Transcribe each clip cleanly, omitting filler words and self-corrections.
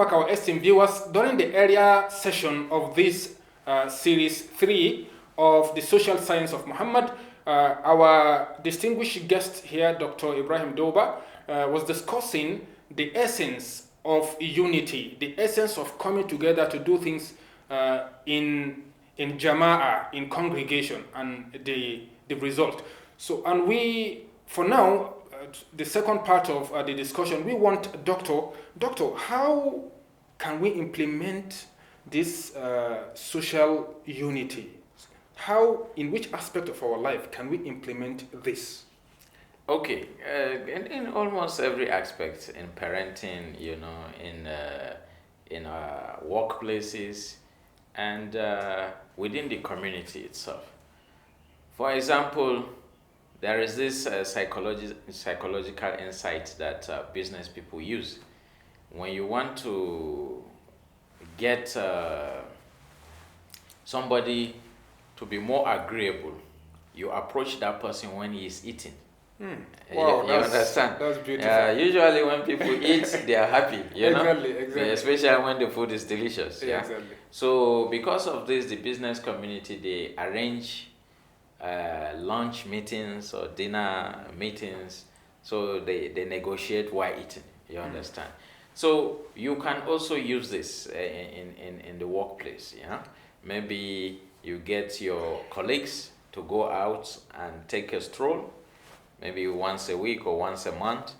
back, our esteemed viewers. During the earlier session of this series 3 of the social science of Muhammad, our distinguished guest here, Dr. Ibrahim Doba, was discussing the essence of unity, the essence of coming together to do things in jama'ah, in congregation, and the result. So, and we, for now, the second part of the discussion, we want Doctor, how can we implement this social unity? How, in which aspect of our life can we implement this? Okay, in almost every aspect, in parenting, in workplaces, and within the community itself. For example, there is this psychological insight that business people use. When you want to get somebody to be more agreeable, you approach that person when he is eating. Wow, you understand? That's beautiful. Usually when people eat, they are happy, Exactly. especially when the food is delicious. Yeah, exactly. So because of this, the business community, they arrange lunch meetings or dinner meetings. So they negotiate while eating. You understand? So you can also use this in the workplace. Maybe you get your colleagues to go out and take a stroll. Maybe once a week or once a month,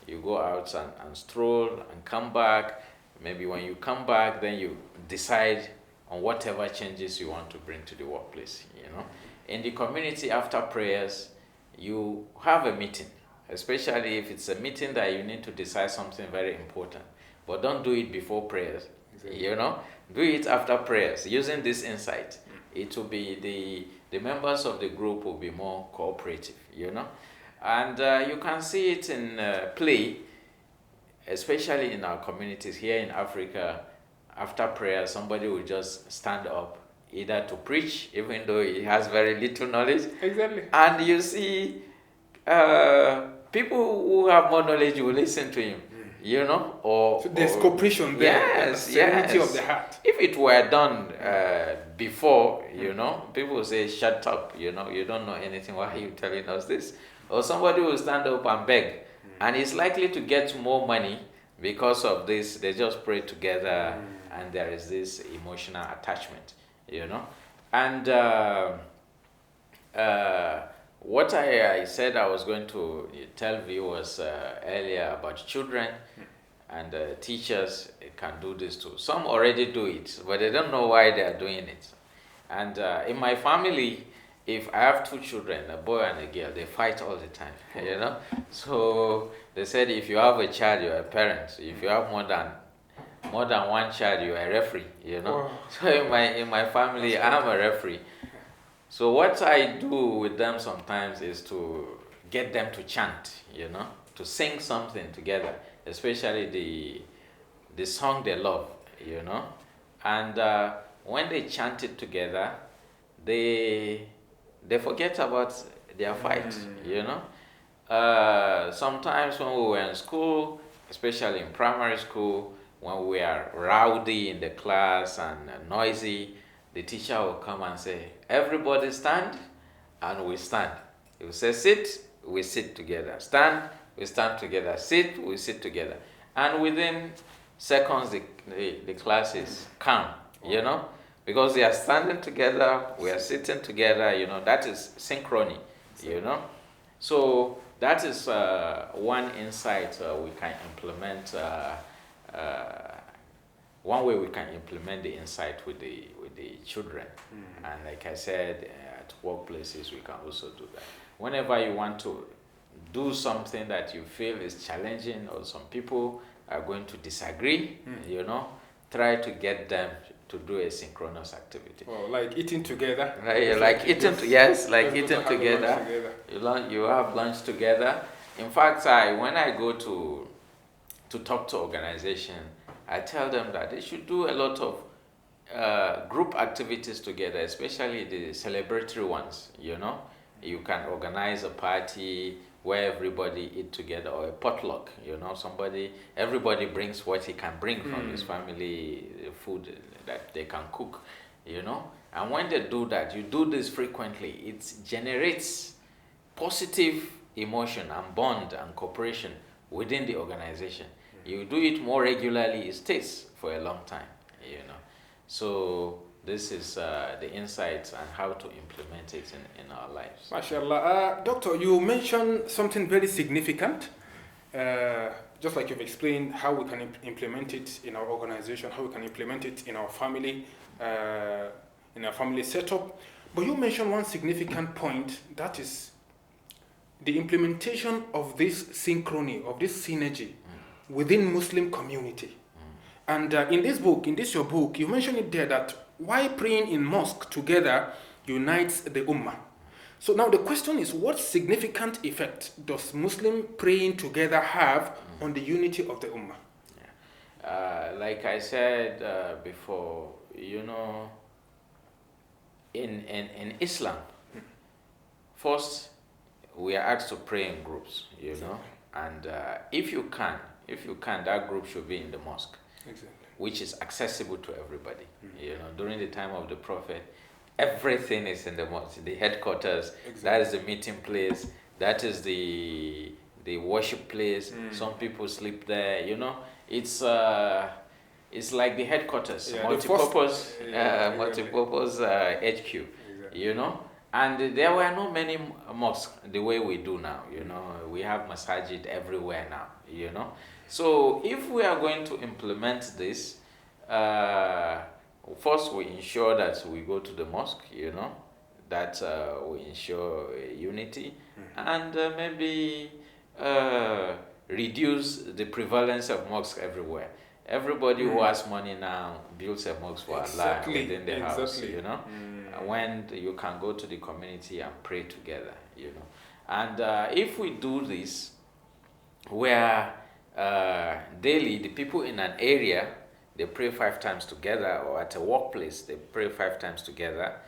you go out and stroll and come back. Maybe when you come back, then you decide on whatever changes you want to bring to the workplace. In the community, after prayers, you have a meeting, especially if it's a meeting that you need to decide something very important. But don't do it before prayers. Exactly. Do it after prayers. Using this insight, it will be the members of the group will be more cooperative. And you can see it in play, especially in our communities here in Africa. After prayer, somebody will just stand up, either to preach, even though he has very little knowledge. Exactly. And you see, people who have more knowledge will listen to him. So there's cooperation there. Yes, serenity of the heart. If it were done before, people will say, "Shut up! You don't know anything. Why are you telling us this?" Or somebody will stand up and beg, and he's likely to get more money because of this. They just pray together, and there is this emotional attachment, And what I said I was going to tell viewers earlier about children and teachers can do this too. Some already do it, but they don't know why they are doing it. And in my family, if I have two children, a boy and a girl, they fight all the time, So they said if you have a child, you're a parent. If you have more than one child, you're a referee, Wow. So in my family, I'm a referee. So what I do with them sometimes is to get them to chant, to sing something together, especially the song they love, And when they chant it together, they forget about their fight, Sometimes when we were in school, especially in primary school, when we are rowdy in the class and noisy, the teacher will come and say, "Everybody stand," and we stand. He will say, "Sit," we sit together. "Stand," we stand together. "Sit," we sit together. And within seconds, the class is calm, because they are standing together, we are sitting together, that is synchrony, So that is one insight we can implement. One way we can implement the insight with the children, and like I said, at workplaces we can also do that. Whenever you want to do something that you feel is challenging, or some people are going to disagree, try to get them to do a synchronous activity. Oh, like eating together. Like eating together. You have lunch together. In fact, when I go to talk to organization, I tell them that they should do a lot of group activities together, especially the celebratory ones. You can organize a party where everybody eat together, or a potluck, everybody brings what he can bring from his family, food that they can cook, and when they do that, you do this frequently, it generates positive emotion and bond and cooperation within the organization. You do it more regularly, it stays for a long time, so this is the insights and how to implement it in our lives. MashaAllah. Doctor, you mentioned something very significant, just like you've explained how we can implement it in our organization, how we can implement it in our family setup. But you mentioned one significant point, that is the implementation of this synchrony, of this synergy within Muslim community. And in your book, you mentioned it there that why praying in mosque together unites the ummah. So now the question is, what significant effect does Muslim praying together have on the unity of the ummah? Like I said before, in Islam, first we are asked to pray in groups, and if you can, that group should be in the mosque. Exactly. Which is accessible to everybody. During the time of the Prophet, everything is in the mosque, the headquarters. Exactly. That is the meeting place. That is the worship place. Some people sleep there. It's like the headquarters, multi-purpose HQ. Exactly. And there were not many mosques the way we do now. We have masajid everywhere now. So if we are going to implement this, first we ensure that we go to the mosque, that we ensure unity, and maybe reduce the prevalence of mosques everywhere. Everybody who has money now builds a mosque for Allah within the house, when you can go to the community and pray together, And if we do this, where daily the people in an area, they pray 5 times together, or at a workplace they pray 5 times together,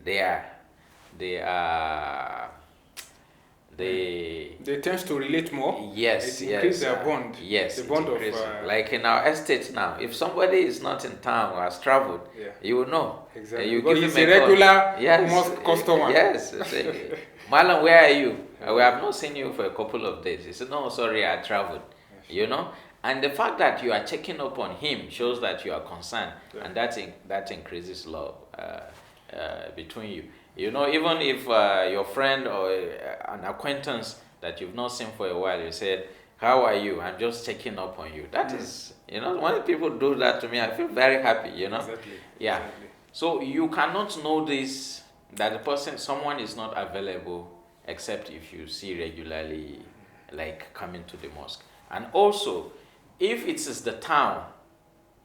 they tend to relate more. Yes, it increase their bond. Yes, the bond of like in our estate now, if somebody is not in town or has traveled, you will know. Exactly. You give him a regular almost customer. Yes. Malam, where are you? We have not seen you for a couple of days. He said, no, sorry, I traveled. And the fact that you are checking up on him shows that you are concerned, and that increases love between you. Even if your friend or an acquaintance that you've not seen for a while, you said, how are you? I'm just checking up on you. That is, when people do that to me, I feel very happy, Exactly. Yeah. Exactly. So you cannot know this, that someone is not available, except if you see regularly, like coming to the mosque. And also, if it is the town,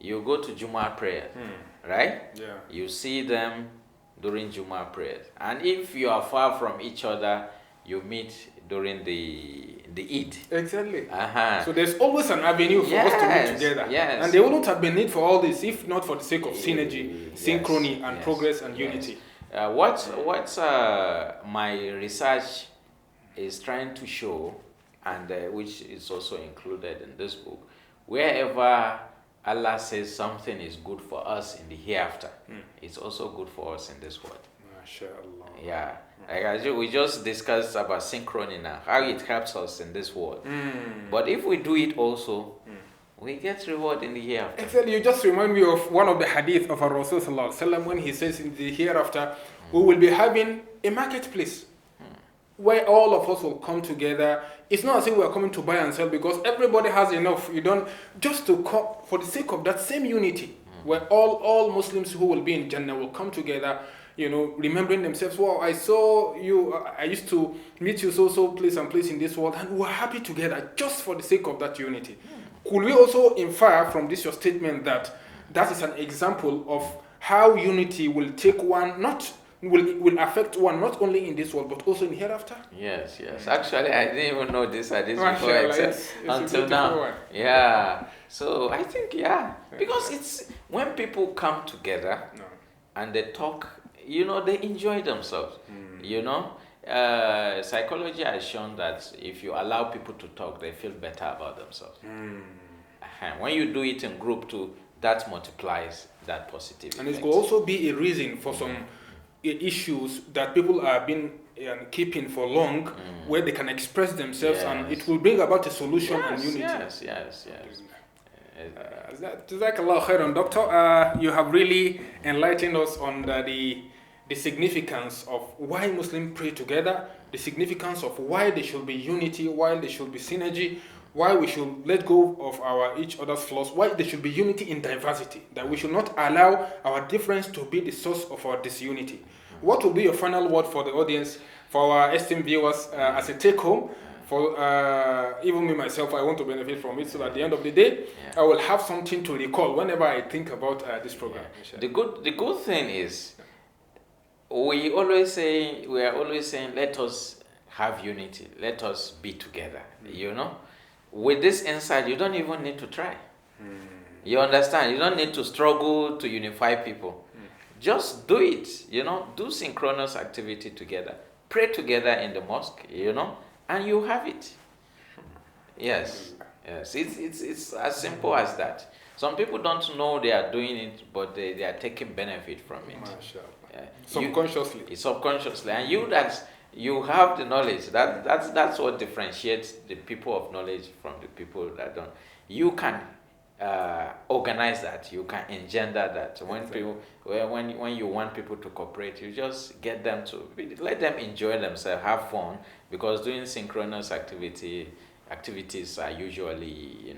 you go to Jummah prayer, right? Yeah. You see them during Jummah prayers. And if you are far from each other, you meet during the Eid. Exactly. Uh-huh. So there's always an avenue for us to meet together. Yes. And there wouldn't have been need for all this if not for the sake of synergy, synchrony, and progress and unity. What my research is trying to show, and which is also included in this book, wherever Allah says something is good for us in the hereafter, it's also good for us in this world. MashaAllah. Yeah. Like we just discussed about synchrony now, how it helps us in this world. But if we do it also, we get reward in the hereafter. Exactly. You just remind me of one of the hadith of our Rasul Sallallahu Alaihi Wasallam when he says in the hereafter, we will be having a marketplace where all of us will come together. It's not as if we are coming to buy and sell, because everybody has enough. You don't, just to come for the sake of that same unity, where all Muslims who will be in Jannah will come together, remembering themselves. Wow, I saw you, I used to meet you so place and place in this world, and we're happy together just for the sake of that unity. Could we also infer from this your statement that is an example of how unity will take one, will affect one not only in this world but also in hereafter? Yes. Actually, I didn't even know this before, except until now. One. Yeah. So I think because it's when people come together and they talk, they enjoy themselves. Psychology has shown that if you allow people to talk, they feel better about themselves. When you do it in group too, that multiplies that positive And effect. it could also be a reason for some issues that people have been keeping for long, where they can express themselves, and it will bring about a solution and unity. Yes. Jazakallah khairan, Doctor. You have really enlightened us on the significance of why Muslims pray together, the significance of why there should be unity, why there should be synergy, why we should let go of our each other's flaws, why there should be unity in diversity, that we should not allow our difference to be the source of our disunity. What will be your final word for the audience, for our esteemed viewers, as a take-home? For even me myself, I want to benefit from it, so at the end of the day, I will have something to recall whenever I think about this program. The good thing is, we are always saying, let us have unity, let us be together. With this insight, you don't even need to try. You understand? You don't need to struggle to unify people. Just do it. Do synchronous activity together. Pray together in the mosque. And you have it. Yes. It's as simple as that. Some people don't know they are doing it, but they are taking benefit from it. Subconsciously. And you have the knowledge. That's what differentiates the people of knowledge from the people that don't. You can organize that. You can engender that. When you want people to cooperate, you just get them to let them enjoy themselves, have fun, because doing synchronous activities are usually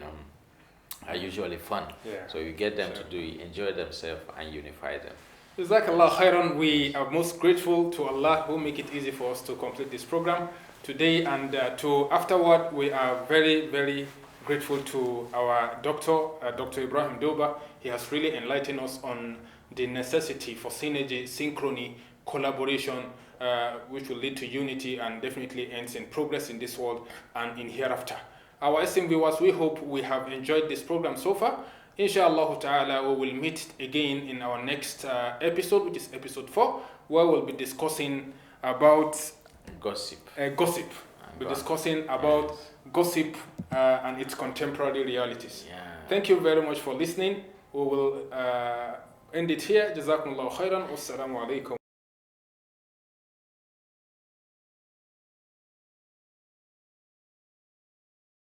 fun. So you get them to enjoy themselves and unify them. Jazakallah khairan. We are most grateful to Allah who make it easy for us to complete this program today, and to afterward we are very, very grateful to our doctor, Dr. Ibrahim Doba. He has really enlightened us on the necessity for synergy, synchrony, collaboration, which will lead to unity and definitely ends in progress in this world and in hereafter. Our esteemed viewers, we hope we have enjoyed this program so far. Inshallah ta'ala, we will meet again in our next episode, which is episode 4, where we'll be discussing about gossip. We're discussing about gossip and its contemporary realities. Thank you very much for listening. We will end it here. Jazakumullahu khairan. Wassalamu alaikum.